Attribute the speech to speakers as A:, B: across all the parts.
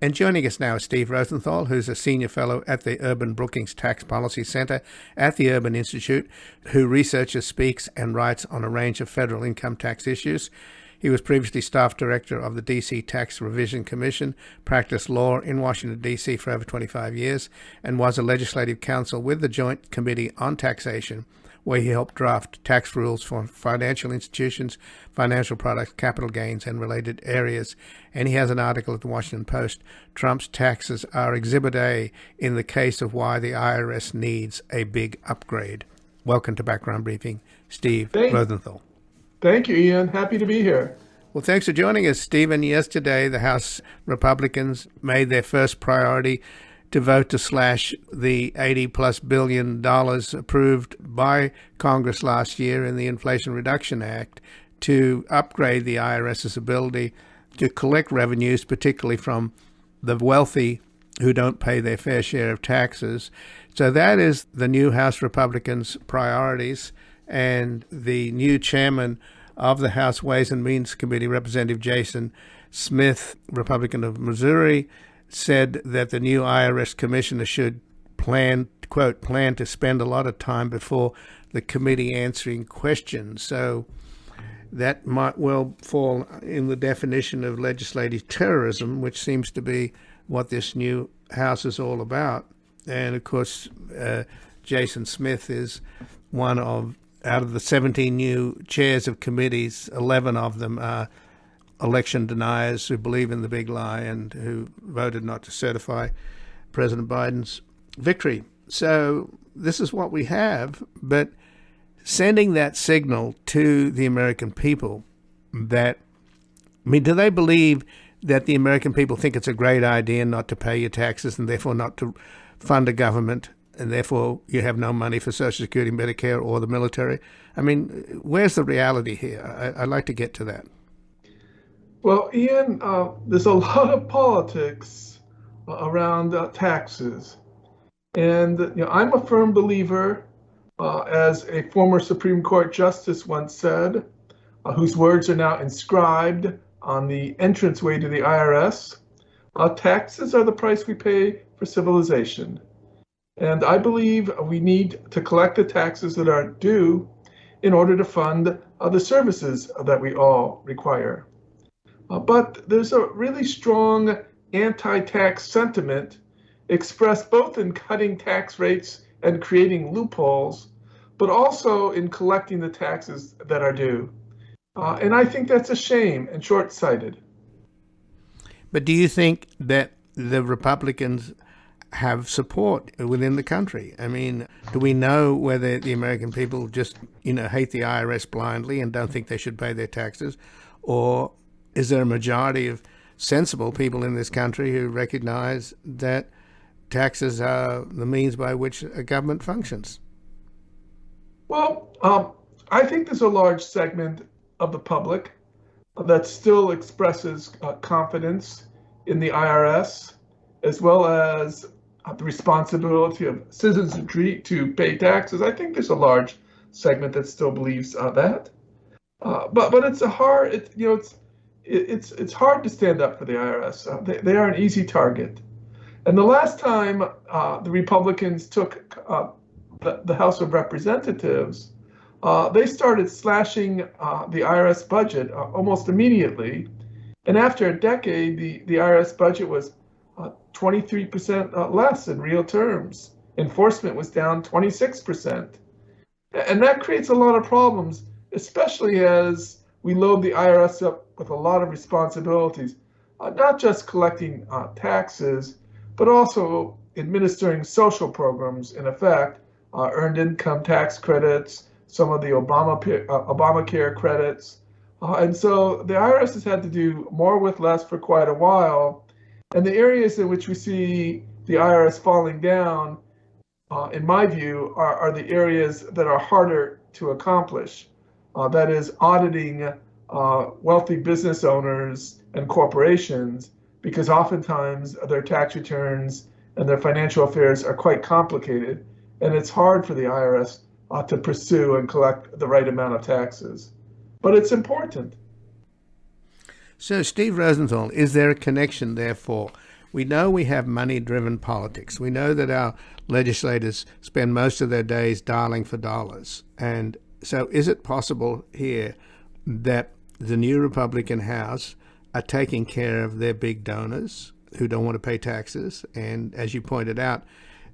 A: And joining us now is Steve Rosenthal, who's a senior fellow at the Urban-Brookings Tax Policy Center at the Urban Institute, who researches, speaks, and writes on a range of federal income tax issues. He was previously staff director of the D.C. Tax Revision Commission, practiced law in Washington, D.C. for over 25 years, and was a legislative counsel with the Joint Committee on Taxation, where he helped draft tax rules for financial institutions, financial products, capital gains, and related areas. And he has an article at the Washington Post, Trump's Taxes Are Exhibit A in the Case of Why the IRS Needs a Big Upgrade. Welcome to Background Briefing, Steve Rosenthal.
B: Thank you, Ian. Happy to be here.
A: Well, thanks for joining us, Stephen. Yesterday, the House Republicans made their first priority to vote to slash the $80+ billion approved by Congress last year in the Inflation Reduction Act to upgrade the IRS's ability to collect revenues, particularly from the wealthy who don't pay their fair share of taxes. So that is the new House Republicans' priorities. And the new chairman of the House Ways and Means Committee, Representative Jason Smith, Republican of Missouri, said that the new IRS commissioner should plan to spend a lot of time before the committee answering questions. So that might well fall in the definition of legislative terrorism, which seems to be what this new House is all about. And of course, Jason Smith is one of, out of the 17 new chairs of committees, 11 of them are election deniers who believe in the big lie and who voted not to certify President Biden's victory. So this is what we have, but sending that signal to the American people that, do they believe that the American people think it's a great idea not to pay your taxes and therefore not to fund a government, and therefore you have no money for Social Security, Medicare, or the military? Where's the reality here? I'd like to get to that.
B: Well, Ian, there's a lot of politics around taxes. And I'm a firm believer, as a former Supreme Court justice once said, whose words are now inscribed on the entranceway to the IRS, taxes are the price we pay for civilization. And I believe we need to collect the taxes that are due in order to fund the services that we all require. But there's a really strong anti-tax sentiment expressed both in cutting tax rates and creating loopholes, but also in collecting the taxes that are due. And I think that's a shame and short-sighted.
A: But do you think that the Republicans have support within the country? Do we know whether the American people just, hate the IRS blindly and don't think they should pay their taxes? Or is there a majority of sensible people in this country who recognize that taxes are the means by which a government functions?
B: Well, I think there's a large segment of the public that still expresses confidence in the IRS, as well as the responsibility of citizenry to pay taxes. I think there's a large segment that still believes that. But it's it's hard to stand up for the IRS. They are an easy target. And the last time the Republicans took the House of Representatives, they started slashing the IRS budget almost immediately. And after a decade, the IRS budget was 23% less in real terms. Enforcement was down 26%. And that creates a lot of problems, especially as we load the IRS up with a lot of responsibilities, not just collecting taxes, but also administering social programs, in effect, earned income tax credits, some of the Obamacare credits. And so the IRS has had to do more with less for quite a while. And the areas in which we see the IRS falling down, in my view, are the areas that are harder to accomplish. That is auditing wealthy business owners and corporations, because oftentimes their tax returns and their financial affairs are quite complicated, and it's hard for the IRS to pursue and collect the right amount of taxes. But it's important.
A: So, Steve Rosenthal, is there a connection, therefore, We know we have money-driven politics. We know that our legislators spend most of their days dialing for dollars. And so is it possible here that the new Republican House are taking care of their big donors who don't want to pay taxes? And as you pointed out,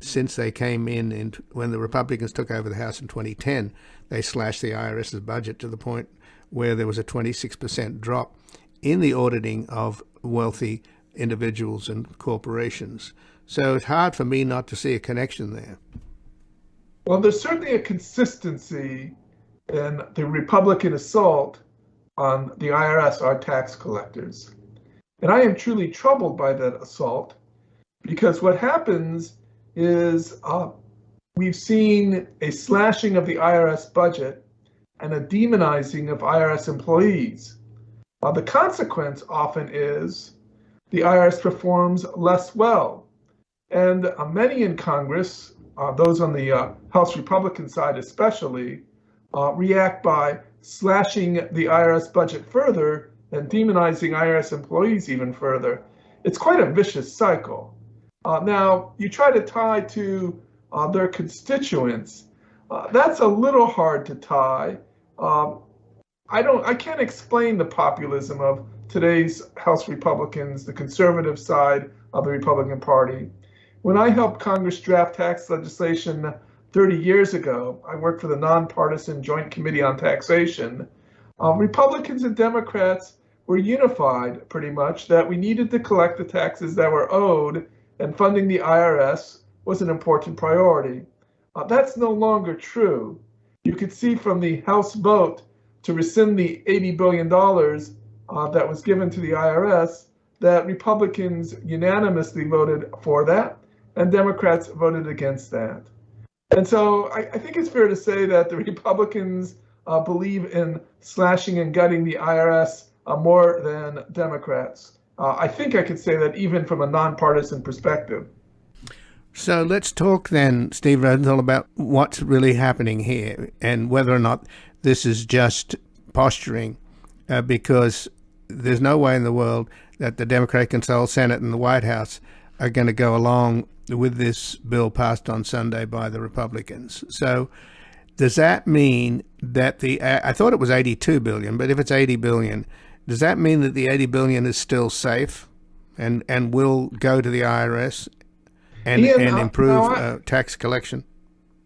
A: since they came in when the Republicans took over the House in 2010, they slashed the IRS's budget to the point where there was a 26% drop in the auditing of wealthy individuals and corporations. So it's hard for me not to see a connection there.
B: Well, there's certainly a consistency in the Republican assault on the IRS, our tax collectors. And I am truly troubled by that assault, because what happens is we've seen a slashing of the IRS budget and a demonizing of IRS employees. The consequence often is the IRS performs less well. And many in Congress, those on the House Republican side especially, react by slashing the IRS budget further and demonizing IRS employees even further. It's quite a vicious cycle. Now, you try to tie to their constituents. That's a little hard to tie. I can't explain the populism of today's House Republicans, the conservative side of the Republican Party. When I helped Congress draft tax legislation 30 years ago, I worked for the nonpartisan Joint Committee on Taxation. Republicans and Democrats were unified pretty much that we needed to collect the taxes that were owed, and funding the IRS was an important priority. That's no longer true. You could see from the House vote to rescind the $80 billion that was given to the IRS that Republicans unanimously voted for that, and Democrats voted against that. And so I think it's fair to say that the Republicans believe in slashing and gutting the IRS more than Democrats. I think I could say that even from a nonpartisan perspective.
A: So let's talk then, Steve Rosenthal, about what's really happening here and whether or not this is just posturing, because there's no way in the world that the Democratic-controlled Senate and the White House are going to go along with this bill passed on Sunday by the Republicans. So does that mean that I thought it was $82 billion, but if it's $80 billion, does that mean that the $80 billion is still safe and will go to the IRS and improve tax collection?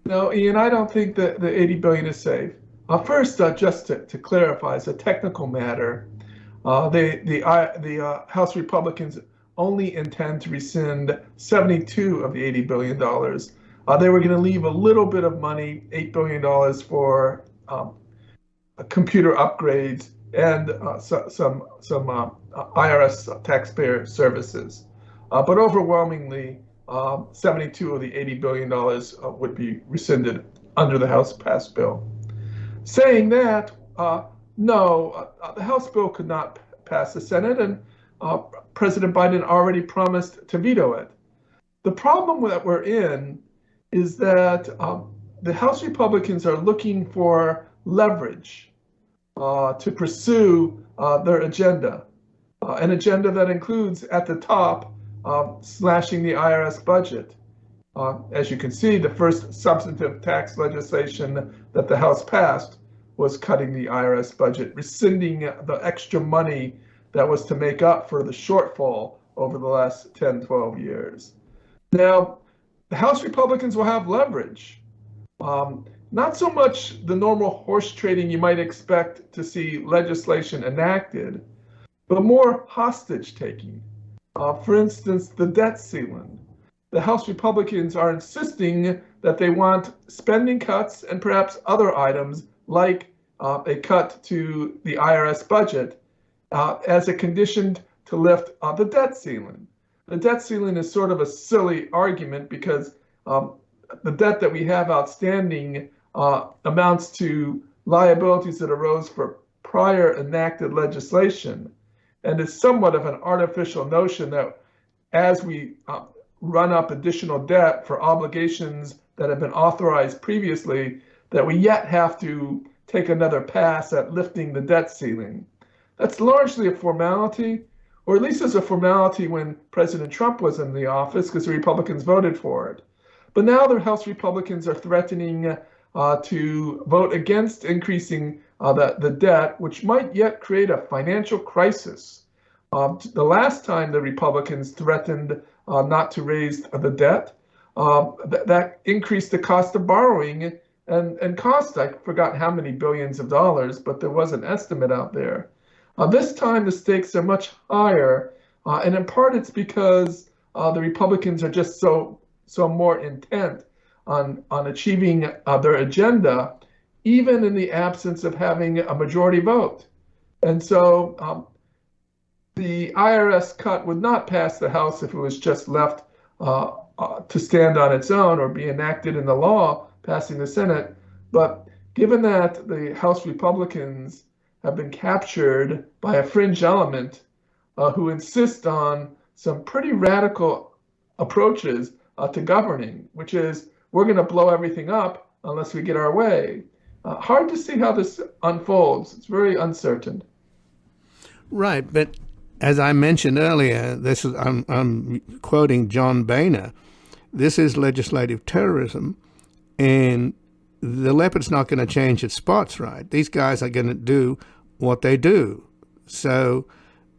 B: No, Ian, I don't think that the $80 billion is safe. First, just to clarify, as a technical matter, the House Republicans only intend to rescind 72 of the $80 billion. They were going to leave a little bit of money, $8 billion, for computer upgrades and some IRS taxpayer services. But overwhelmingly, 72 of the $80 billion would be rescinded under the House passed bill. Saying that, no, the House bill could not pass the Senate, and President Biden already promised to veto it. The problem that we're in is that the House Republicans are looking for leverage to pursue their agenda, an agenda that includes at the top slashing the IRS budget. As you can see, the first substantive tax legislation that the House passed was cutting the IRS budget, rescinding the extra money that was to make up for the shortfall over the last 10, 12 years. Now, the House Republicans will have leverage. Not so much the normal horse trading you might expect to see legislation enacted, but more hostage taking. For instance, the debt ceiling. The House Republicans are insisting that they want spending cuts and perhaps other items like a cut to the IRS budget as a condition to lift the debt ceiling. The debt ceiling is sort of a silly argument because the debt that we have outstanding amounts to liabilities that arose for prior enacted legislation, and is somewhat of an artificial notion that as we run up additional debt for obligations that have been authorized previously, that we yet have to take another pass at lifting the debt ceiling. That's largely a formality. or at least as a formality when President Trump was in the office, because the Republicans voted for it. But now the House Republicans are threatening to vote against increasing the debt, which might yet create a financial crisis. The last time the Republicans threatened not to raise the debt, that increased the cost of borrowing and cost, I forgot how many billions of dollars, but there was an estimate out there. This time the stakes are much higher, and in part it's because the Republicans are just so more intent on achieving their agenda, even in the absence of having a majority vote. And so the IRS cut would not pass the House if it was just left to stand on its own or be enacted in the law passing the Senate. But given that the House Republicans have been captured by a fringe element who insist on some pretty radical approaches to governing, which is we're going to blow everything up unless we get our way. Hard to see how this unfolds. It's very uncertain.
A: Right, but as I mentioned earlier, I'm quoting John Boehner. This is legislative terrorism, and the leopard's not going to change its spots, right? These guys are going to do what they do. So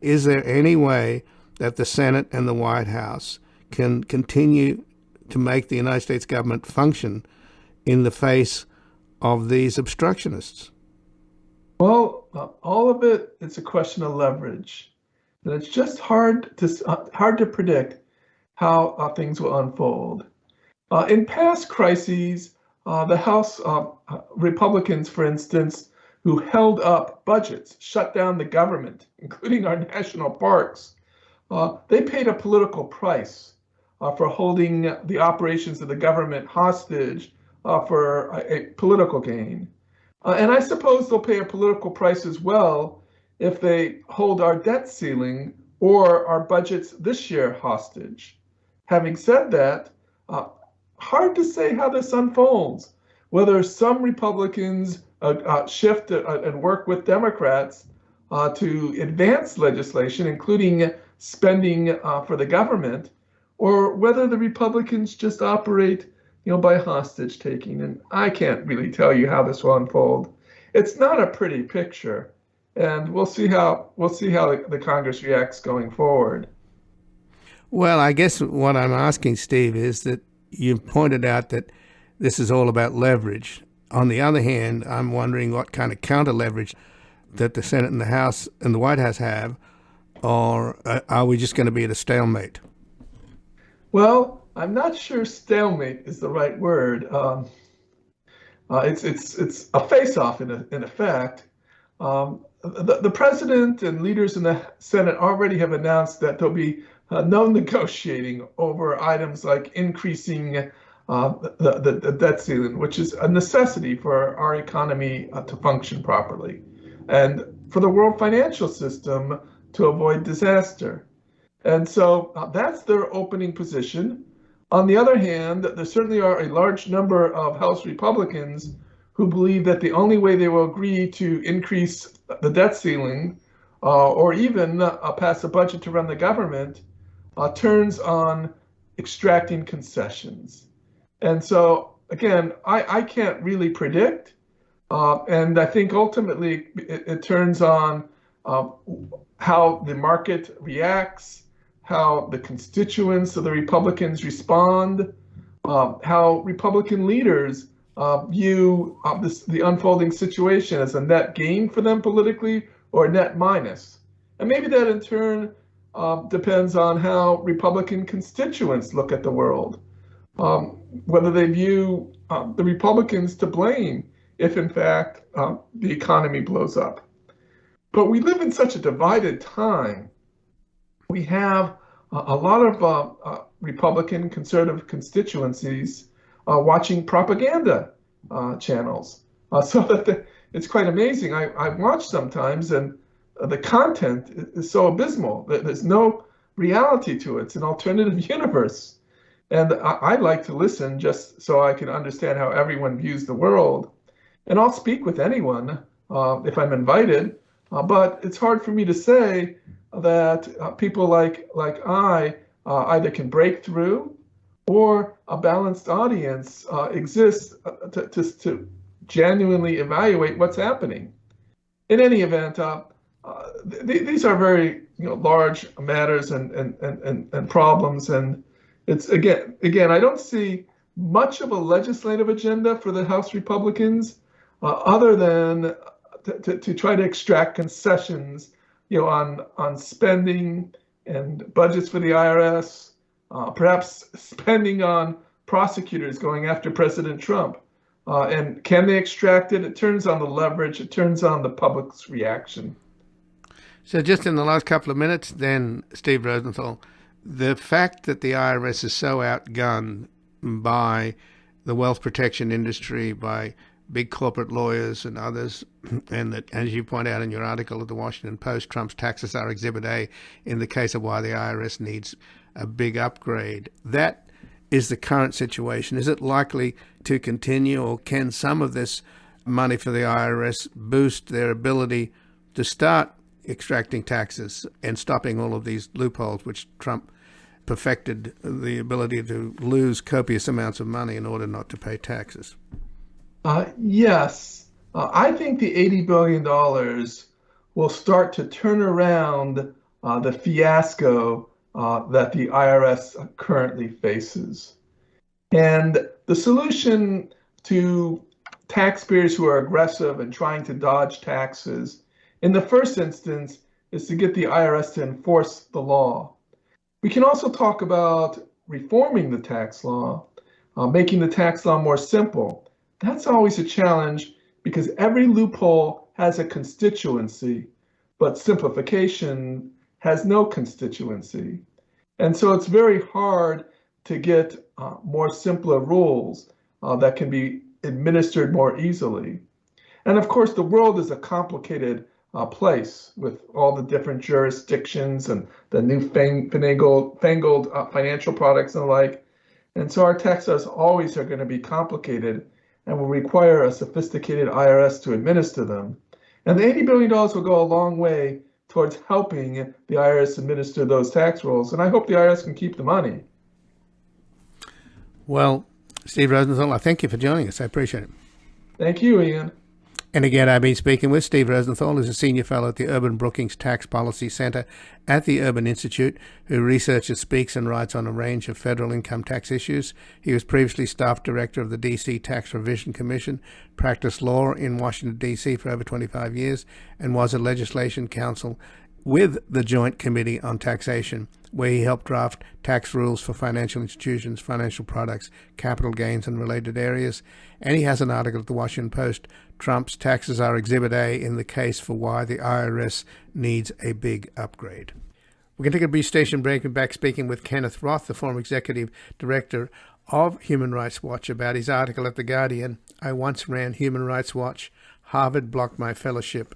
A: is there any way that the Senate and the White House can continue to make the United States government function in the face of these obstructionists?
B: Well, all of it, it's a question of leverage. And it's just hard to predict how things will unfold. In past crises, the House Republicans, for instance, who held up budgets, shut down the government, including our national parks, they paid a political price for holding the operations of the government hostage for a political gain. And I suppose they'll pay a political price as well if they hold our debt ceiling or our budgets this year hostage. Having said that, hard to say how this unfolds, whether some Republicans shift and work with Democrats to advance legislation, including spending for the government, or whether the Republicans just operate by hostage taking. And I can't really tell you how this will unfold. It's not a pretty picture, and we'll see how the Congress reacts going forward.
A: Well, I guess what I'm asking, Steve, is that you've pointed out that this is all about leverage. On the other hand, I'm wondering what kind of counter leverage that the Senate and the House and the White House have, or are we just going to be at a stalemate?
B: Well, I'm not sure stalemate is the right word. It's a face-off in effect. The president and leaders in the Senate already have announced that there'll be no negotiating over items like increasing the debt ceiling, which is a necessity for our economy to function properly, and for the world financial system to avoid disaster. And so that's their opening position. On the other hand, there certainly are a large number of House Republicans who believe that the only way they will agree to increase the debt ceiling or even pass a budget to run the government turns on extracting concessions. And so, again, I can't really predict. And I think ultimately it turns on how the market reacts, how the constituents of the Republicans respond, how Republican leaders view the unfolding situation as a net gain for them politically or a net minus. And maybe that in turn depends on how Republican constituents look at the world, whether they view the Republicans to blame if in fact the economy blows up. But we live in such a divided time. We have a lot of Republican conservative constituencies watching propaganda channels. So that it's quite amazing. I watch sometimes, and the content is so abysmal that there's no reality to it. It's an alternative universe. And I like to listen just so I can understand how everyone views the world. And I'll speak with anyone if I'm invited, but it's hard for me to say that people like I either can break through, or a balanced audience exists to genuinely evaluate what's happening. In any event, these are very large matters and problems, and it's again I don't see much of a legislative agenda for the House Republicans, other than to try to extract concessions, on spending and budgets for the IRS, perhaps spending on prosecutors going after President Trump. And can they extract it? It turns on the leverage. It turns on the public's reaction.
A: So just in the last couple of minutes, then, Steve Rosenthal, the fact that the IRS is so outgunned by the wealth protection industry, by big corporate lawyers and others, and that, as you point out in your article at the Washington Post, Trump's taxes are Exhibit A in the case of why the IRS needs a big upgrade. That is the current situation. Is it likely to continue, or can some of this money for the IRS boost their ability to start extracting taxes and stopping all of these loopholes which Trump perfected, the ability to lose copious amounts of money in order not to pay taxes?
B: Yes. I think the $80 billion will start to turn around the fiasco that the IRS currently faces. And the solution to taxpayers who are aggressive and trying to dodge taxes, in the first instance, is to get the IRS to enforce the law. We can also talk about reforming the tax law, making the tax law more simple. That's always a challenge because every loophole has a constituency, but simplification has no constituency. And so it's very hard to get more simpler rules that can be administered more easily. And of course, the world is a complicated place with all the different jurisdictions and the new fangled financial products and the like. And so our tax laws always are going to be complicated and will require a sophisticated IRS to administer them. And the $80 billion will go a long way towards helping the IRS administer those tax rules. And I hope the IRS can keep the money.
A: Well, Steve Rosenthal, I thank you for joining us. I appreciate it.
B: Thank you, Ian.
A: And again, I've been speaking with Steve Rosenthal, who's a senior fellow at the Urban-Brookings Tax Policy Center at the Urban Institute, who researches, speaks, and writes on a range of federal income tax issues. He was previously staff director of the D.C. Tax Revision Commission, practiced law in Washington, D.C. for over 25 years, and was a legislation counsel with the Joint Committee on Taxation, where he helped draft tax rules for financial institutions, financial products, capital gains, and related areas. And he has an article at the Washington Post, Trump's Taxes Are Exhibit A in the Case for Why the IRS Needs a Big Upgrade. We're going to take a brief station break and back speaking with Kenneth Roth, the former executive director of Human Rights Watch, about his article at The Guardian, I Once Ran Human Rights Watch, Harvard Blocked My Fellowship.